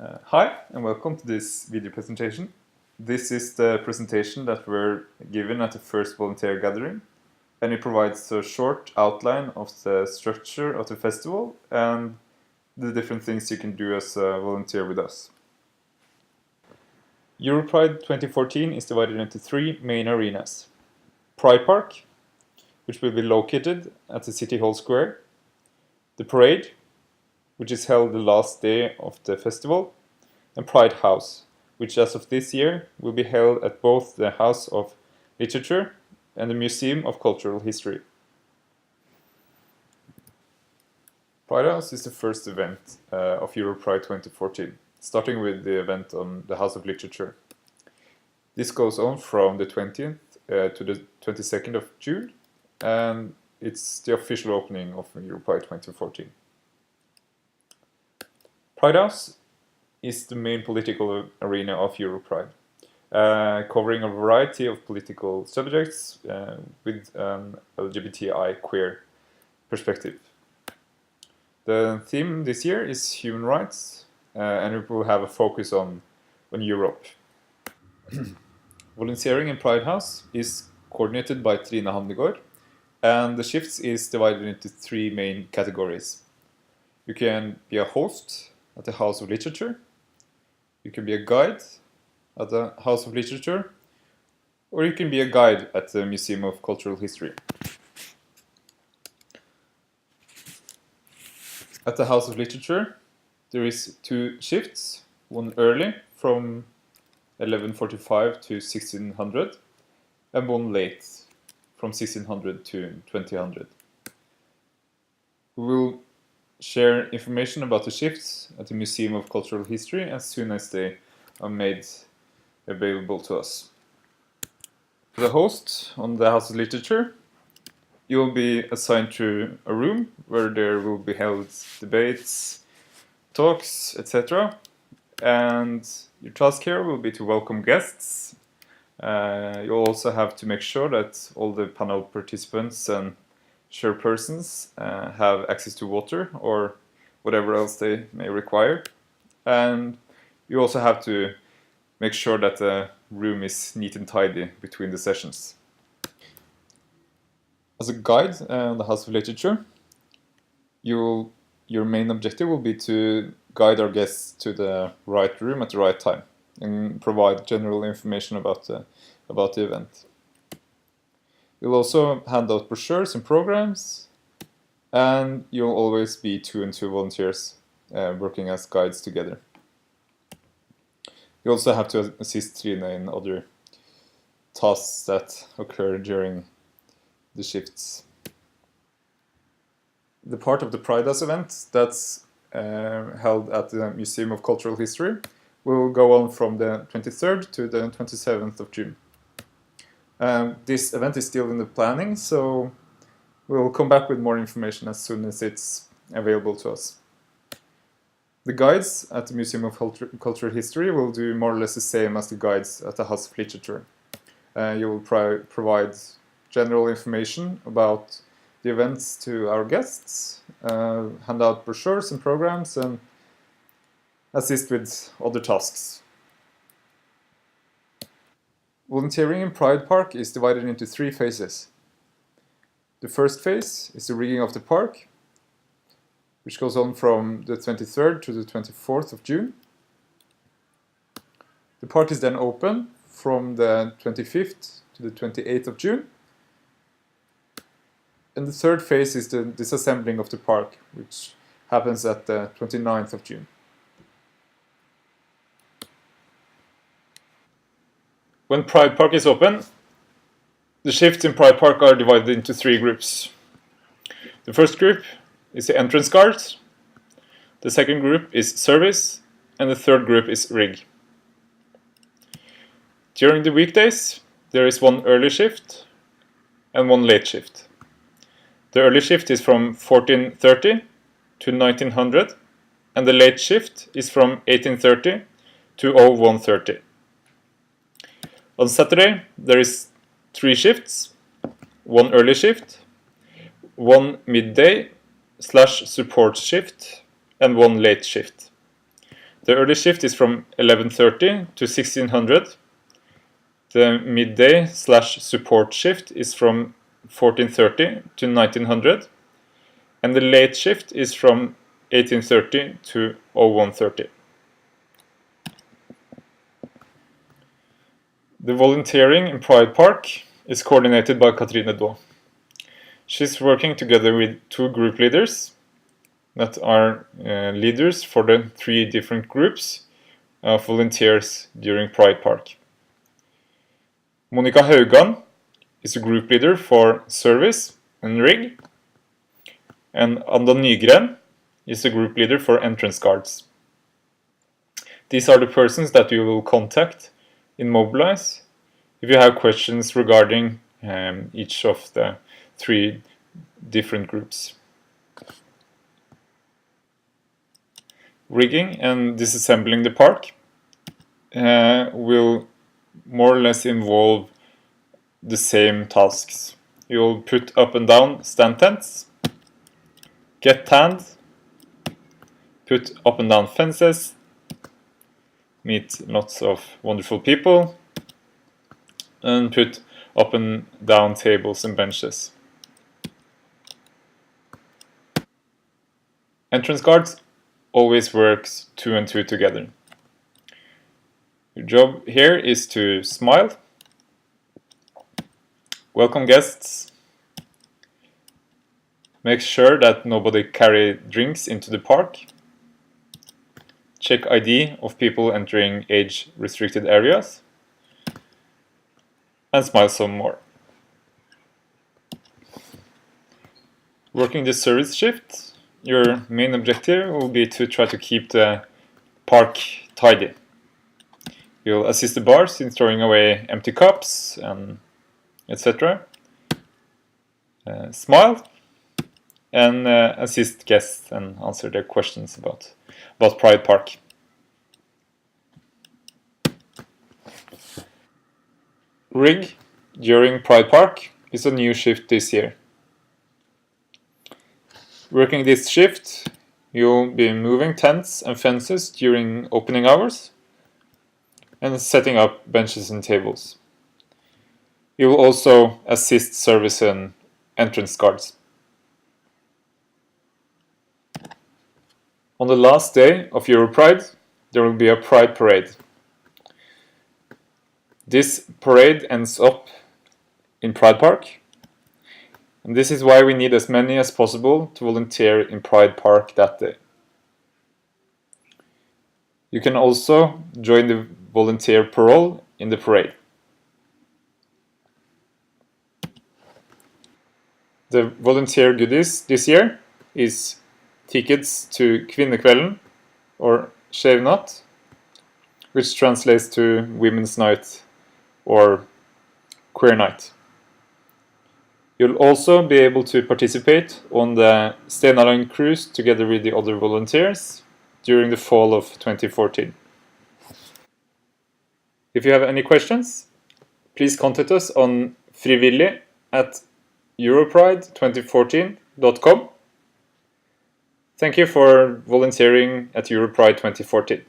Hi and welcome to this video presentation. This is the presentation that were given at the first volunteer gathering, and it provides a short outline of the structure of the festival and the different things you can do as a volunteer with us. EuroPride 2014 is divided into three main arenas. Pride Park, which will be located at the City Hall Square. The Parade, which is held the last day of the festival, and Pride House, which as of this year will be held at both the House of Literature and the Museum of Cultural History. Pride House is the first event of EuroPride 2014, starting with the event on the House of Literature. This goes on from the 20th to the 22nd of June, and it's the official opening of EuroPride 2014. Pride House is the main political arena of EuroPride, covering a variety of political subjects with an LGBTI queer perspective. The theme this year is human rights, and it will have a focus on Europe. Volunteering in Pride House is coordinated by Trine Handegård, and the shifts is divided into three main categories. You can be a host at the House of Literature, you can be a guide at the House of Literature, or you can be a guide at the Museum of Cultural History. At the House of Literature, there is two shifts, one early from 11:45 to 1600, and one late from 1600 to 2000. We will share information about the shifts at the Museum of Cultural History as soon as they are made available to us. For the host on the House of Literature, you will be assigned to a room where there will be held debates, talks, etc. And your task here will be to welcome guests. You'll also have to make sure that all the panel participants and chairpersons have access to water or whatever else they may require. And you also have to make sure that the room is neat and tidy between the sessions. As a guide on the House of Literature, your main objective will be to guide our guests to the right room at the right time and provide general information about the event. You'll also hand out brochures and programs, and you'll always be 2 and 2 volunteers working as guides together. You also have to assist Trine in other tasks that occur during the shifts. The part of the Pride House event that's held at the Museum of Cultural History will go on from the 23rd to the 27th of June. This event is still in the planning, so we'll come back with more information as soon as it's available to us. The guides at the Museum of Cultural History will do more or less the same as the guides at the House of Literature. You will provide general information about the events to our guests, hand out brochures and programs, and assist with other tasks. Volunteering in Pride Park is divided into 3 phases. The first phase is the rigging of the park, which goes on from the 23rd to the 24th of June. The park is then open from the 25th to the 28th of June. And the third phase is the disassembling of the park, which happens at the 29th of June. When Pride Park is open, the shifts in Pride Park are divided into 3 groups. The first group is the entrance guard, the second group is service, and the third group is rig. During the weekdays, there is one early shift and one late shift. The early shift is from 1430 to 1900, and the late shift is from 1830 to 0130. On Saturday, there is 3 shifts, one early shift, one midday / support shift, and one late shift. The early shift is from 11:30 to 1600. The midday / support shift is from 14:30 to 1900. And the late shift is from 18:30 to 01:30. The volunteering in Pride Park is coordinated by Katrine Daa. She's working together with 2 group leaders that are leaders for the 3 different groups of volunteers during Pride Park. Monica Haugan is a group leader for service and rig, and Anda Nygren is a group leader for entrance guards. These are the persons that you will contact in Mobilize if you have questions regarding each of the 3 different groups. Rigging and disassembling the park will more or less involve the same tasks. You'll put up and down stand tents, get tanned, put up and down fences, meet lots of wonderful people, and put up and down tables and benches. Entrance guards always works 2 and 2 together. Your job here is to smile, welcome guests, make sure that nobody carry drinks into the park, check ID of people entering age-restricted areas, and smile some more. Working the service shift, your main objective will be to try to keep the park tidy. You'll assist the bars in throwing away empty cups and etc. Smile and assist guests and answer their questions about Pride Park. Rig during Pride Park is a new shift this year. Working this shift, you'll be moving tents and fences during opening hours and setting up benches and tables. You will also assist service and entrance guards. On the last day of EuroPride, there will be a Pride parade. This parade ends up in Pride Park. And this is why we need as many as possible to volunteer in Pride Park that day. You can also join the volunteer parole in the parade. The volunteer goodies this year is tickets to Kvinnekvelden or Skjevnatt, which translates to Women's Night or Queer Night. You'll also be able to participate on the Stena Line cruise together with the other volunteers during the fall of 2014. If you have any questions, please contact us on frivillig@europride2014.com. Thank you for volunteering at EuroPride 2014.